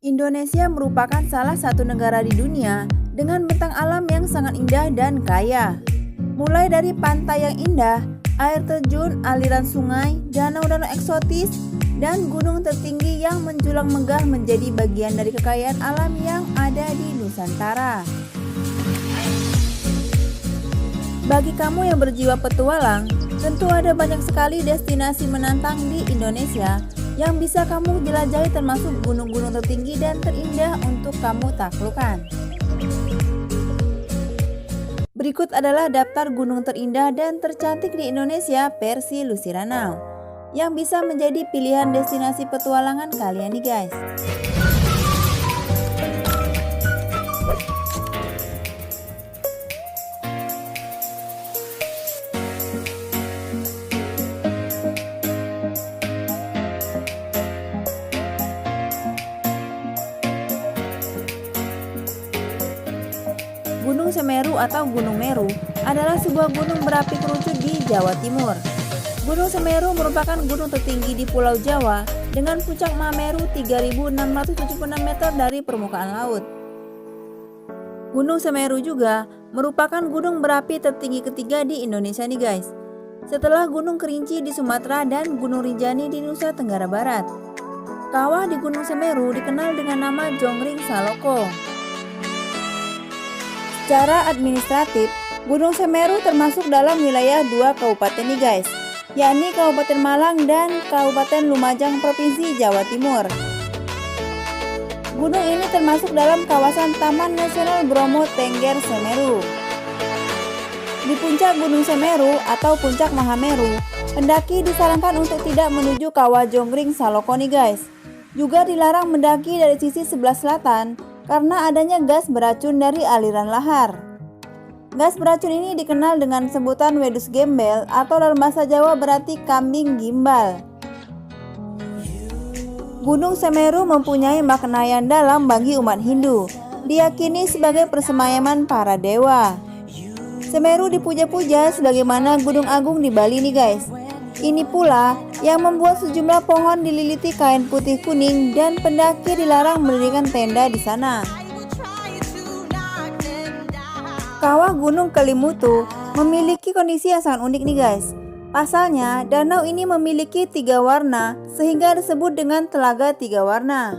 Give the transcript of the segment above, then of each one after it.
Indonesia merupakan salah satu negara di dunia dengan bentang alam yang sangat indah dan kaya. Mulai dari pantai yang indah, air terjun, aliran sungai, danau-danau eksotis, dan gunung tertinggi yang menjulang megah menjadi bagian dari kekayaan alam yang ada di Nusantara. Bagi kamu yang berjiwa petualang, tentu ada banyak sekali destinasi menantang di Indonesia yang bisa kamu jelajahi, termasuk gunung-gunung tertinggi dan terindah untuk kamu taklukkan. Berikut adalah daftar gunung terindah dan tercantik di Indonesia versi Lucy Ranau yang bisa menjadi pilihan destinasi petualangan kalian nih guys. Gunung Semeru atau Gunung Meru adalah sebuah gunung berapi kerucut di Jawa Timur. Gunung Semeru merupakan gunung tertinggi di Pulau Jawa dengan puncak Mameru 3.676 meter dari permukaan laut. Gunung Semeru juga merupakan gunung berapi tertinggi ketiga di Indonesia nih guys, setelah Gunung Kerinci di Sumatera dan Gunung Rinjani di Nusa Tenggara Barat. Kawah di Gunung Semeru dikenal dengan nama Jonggring Saloko. Secara administratif, Gunung Semeru termasuk dalam wilayah dua kabupaten nih guys, yakni Kabupaten Malang dan Kabupaten Lumajang, Provinsi Jawa Timur. Gunung ini termasuk dalam kawasan Taman Nasional Bromo Tengger Semeru. Di puncak Gunung Semeru atau puncak Mahameru, pendaki disarankan untuk tidak menuju Kawah Jonggring Saloko nih guys. Juga dilarang mendaki dari sisi sebelah selatan karena adanya gas beracun dari aliran lahar. Gas beracun ini dikenal dengan sebutan wedus gembel atau dalam bahasa Jawa berarti kambing gimbal. Gunung Semeru mempunyai makna yang dalam bagi umat Hindu, diyakini sebagai persemayaman para dewa. Semeru dipuja-puja sebagaimana Gunung Agung di Bali nih guys. Ini pula yang membuat sejumlah pohon dililiti kain putih kuning dan pendaki dilarang mendirikan tenda di sana. Kawah Gunung Kelimutu memiliki kondisi yang sangat unik nih guys. Pasalnya, danau ini memiliki 3 warna sehingga disebut dengan telaga 3 warna.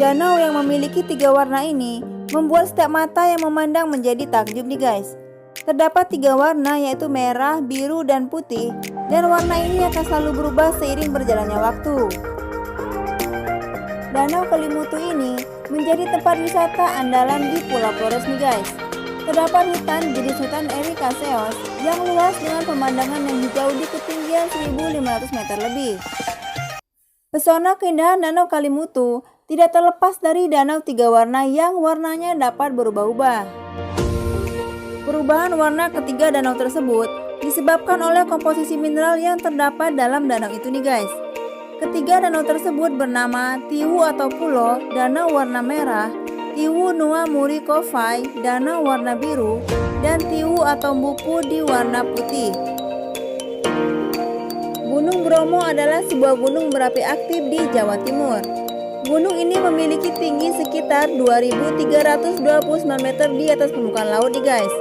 Danau yang memiliki 3 warna ini membuat setiap mata yang memandang menjadi takjub nih guys. Terdapat 3 warna yaitu merah, biru, dan putih, dan warna ini akan selalu berubah seiring berjalannya waktu. Danau Kelimutu ini menjadi tempat wisata andalan di Pulau Flores nih guys. Terdapat hutan jenis hutan Ericaceous yang luas dengan pemandangan yang hijau di ketinggian 1.500 meter lebih. Pesona keindahan Danau Kelimutu tidak terlepas dari danau 3 warna yang warnanya dapat berubah-ubah. Perubahan warna ketiga danau tersebut disebabkan oleh komposisi mineral yang terdapat dalam danau itu nih guys. Ketiga danau tersebut bernama Tiwu atau Pulo, danau warna merah, Tiwu Nua Muri Kovai, danau warna biru, dan Tiwu atau Mbupu di warna putih. Gunung Bromo adalah sebuah gunung berapi aktif di Jawa Timur. Gunung ini memiliki tinggi sekitar 2.329 meter di atas permukaan laut nih guys,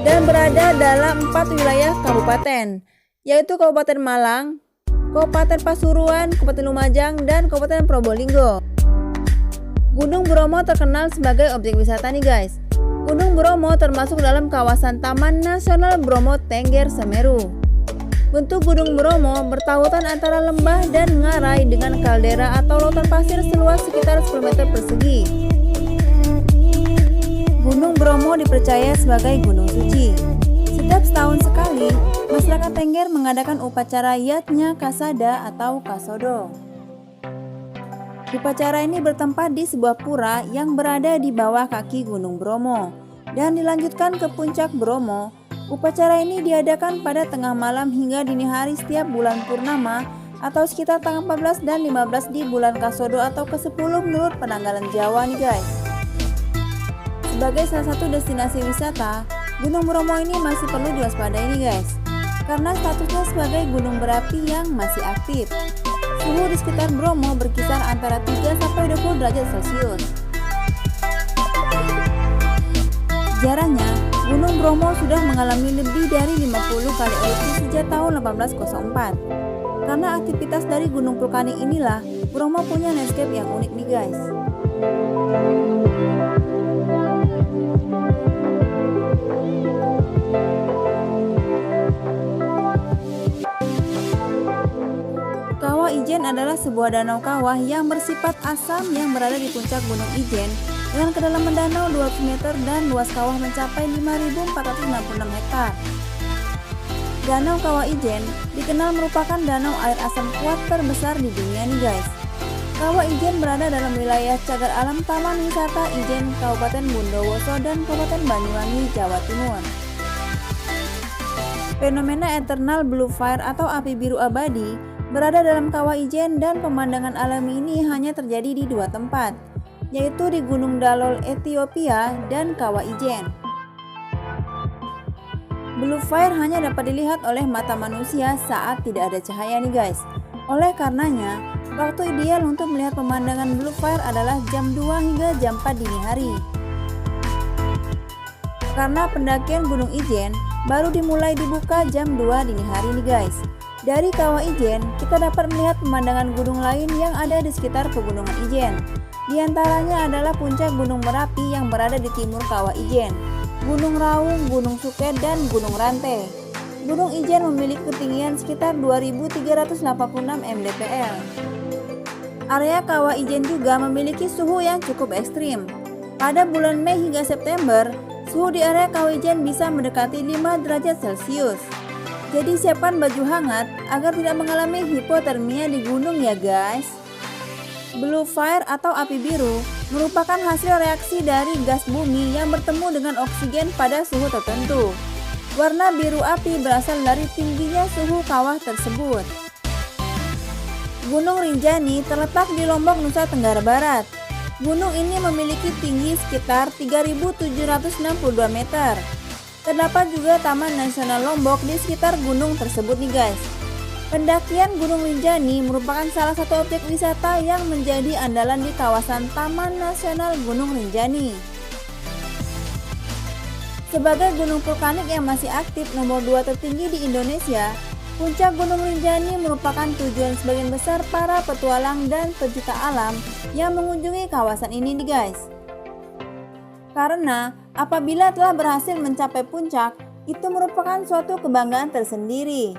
dan berada dalam 4 wilayah kabupaten, yaitu Kabupaten Malang, Kabupaten Pasuruan, Kabupaten Lumajang, dan Kabupaten Probolinggo. Gunung Bromo terkenal sebagai objek wisata nih guys. Gunung Bromo termasuk dalam kawasan Taman Nasional Bromo Tengger Semeru. Bentuk Gunung Bromo bertautan antara lembah dan ngarai dengan kaldera atau lautan pasir seluas sekitar 10 meter persegi. Gunung Bromo dipercaya sebagai gunung suci. Setiap setahun sekali, masyarakat Tengger mengadakan upacara Yatnya Kasada atau Kasodo. Upacara ini bertempat di sebuah pura yang berada di bawah kaki Gunung Bromo dan dilanjutkan ke puncak Bromo. Upacara ini diadakan pada tengah malam hingga dini hari setiap bulan purnama atau sekitar tanggal 14 dan 15 di bulan Kasodo atau ke-10 menurut penanggalan Jawa nih guys. Sebagai salah satu destinasi wisata, Gunung Bromo ini masih perlu diwaspadai nih guys, karena statusnya sebagai gunung berapi yang masih aktif. suhu di sekitar Bromo berkisar antara 3-20 derajat Celcius. Sejarahnya, Gunung Bromo sudah mengalami lebih dari 50 kali erupsi sejak tahun 1804. Karena aktivitas dari gunung vulkanik inilah, Bromo punya landscape yang unik nih guys. Kawah Ijen adalah sebuah danau kawah yang bersifat asam yang berada di puncak Gunung Ijen dengan kedalaman danau 200 meter dan luas kawah mencapai 5.466 hektar. Danau Kawah Ijen dikenal merupakan danau air asam kuat terbesar di dunia nih guys. Kawah Ijen berada dalam wilayah cagar alam Taman Wisata Ijen, Kabupaten Bondowoso dan Kabupaten Banyuwangi, Jawa Timur. Fenomena Eternal Blue Fire atau api biru abadi berada dalam Kawah Ijen dan pemandangan alami ini hanya terjadi di dua tempat, yaitu di Gunung Dalol, Ethiopia dan Kawah Ijen. Blue Fire hanya dapat dilihat oleh mata manusia saat tidak ada cahaya nih guys. Oleh karenanya, waktu ideal untuk melihat pemandangan Blue Fire adalah jam 2 hingga jam 4 dini hari. Karena pendakian Gunung Ijen baru dimulai dibuka jam 2 dini hari nih guys. Dari Kawah Ijen, kita dapat melihat pemandangan gunung lain yang ada di sekitar pegunungan Ijen. Di antaranya adalah puncak Gunung Merapi yang berada di timur Kawah Ijen, Gunung Raung, Gunung Suket, dan Gunung Rante. Gunung Ijen memiliki ketinggian sekitar 2.386 mdpl. Area Kawah Ijen juga memiliki suhu yang cukup ekstrim. Pada bulan Mei hingga September, suhu di area Kawah Ijen bisa mendekati 5 derajat Celcius. Jadi siapkan baju hangat agar tidak mengalami hipotermia di gunung ya guys. Blue Fire atau api biru merupakan hasil reaksi dari gas bumi yang bertemu dengan oksigen pada suhu tertentu. Warna biru api berasal dari tingginya suhu kawah tersebut. Gunung Rinjani terletak di Lombok, Nusa Tenggara Barat. Gunung ini memiliki tinggi sekitar 3.762 meter. Terdapat juga Taman Nasional Lombok di sekitar gunung tersebut nih guys. Pendakian Gunung Rinjani merupakan salah satu objek wisata yang menjadi andalan di kawasan Taman Nasional Gunung Rinjani. Sebagai gunung vulkanik yang masih aktif nomor 2 tertinggi di Indonesia, puncak Gunung Rinjani merupakan tujuan sebagian besar para petualang dan pecinta alam yang mengunjungi kawasan ini nih guys. Karena apabila telah berhasil mencapai puncak, itu merupakan suatu kebanggaan tersendiri.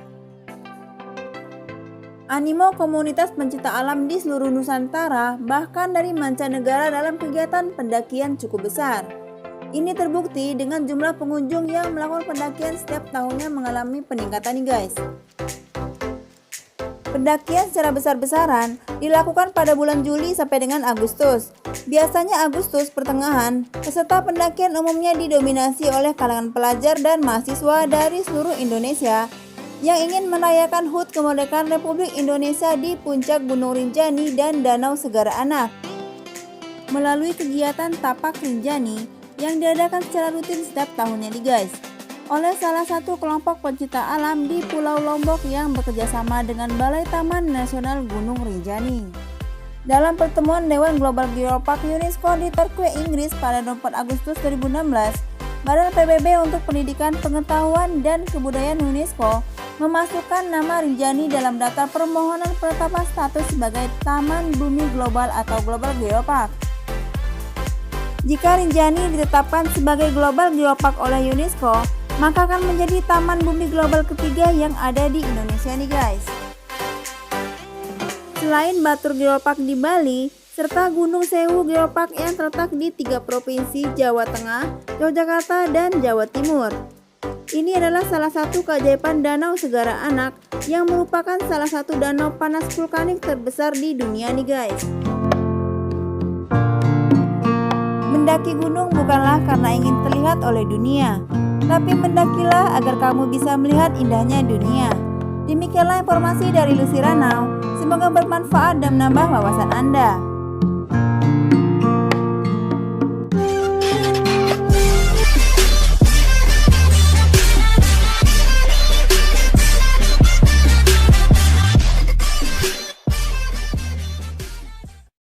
Animo komunitas pencinta alam di seluruh Nusantara, bahkan dari mancanegara dalam kegiatan pendakian cukup besar. Ini terbukti dengan jumlah pengunjung yang melakukan pendakian setiap tahunnya mengalami peningkatan nih guys. Pendakian secara besar-besaran dilakukan pada bulan Juli sampai dengan Agustus. Biasanya Agustus pertengahan, peserta pendakian umumnya didominasi oleh kalangan pelajar dan mahasiswa dari seluruh Indonesia yang ingin merayakan HUT kemerdekaan Republik Indonesia di puncak Gunung Rinjani dan Danau Segara Anak. Melalui kegiatan Tapak Rinjani yang diadakan secara rutin setiap tahunnya nih guys, oleh salah satu kelompok pencinta alam di Pulau Lombok yang bekerjasama dengan Balai Taman Nasional Gunung Rinjani. Dalam pertemuan Dewan Global Geopark UNESCO di Torquay, Inggris pada 24 Agustus 2016, Badan PBB untuk Pendidikan, Pengetahuan, dan Kebudayaan UNESCO memasukkan nama Rinjani dalam daftar permohonan penetapan status sebagai Taman Bumi Global atau Global Geopark. Jika Rinjani ditetapkan sebagai Global Geopark oleh UNESCO, maka akan menjadi Taman Bumi Global ketiga yang ada di Indonesia nih guys. Selain Batur Geopark di Bali, serta Gunung Sewu Geopark yang terletak di 3 provinsi Jawa Tengah, Yogyakarta, dan Jawa Timur. Ini adalah salah satu keajaiban Danau Segara Anak yang merupakan salah satu danau panas vulkanik terbesar di dunia nih guys. Mendaki gunung bukanlah karena ingin terlihat oleh dunia, tapi mendakilah agar kamu bisa melihat indahnya dunia. Demikianlah informasi dari Lucy Ranau, semoga bermanfaat dan menambah wawasan Anda.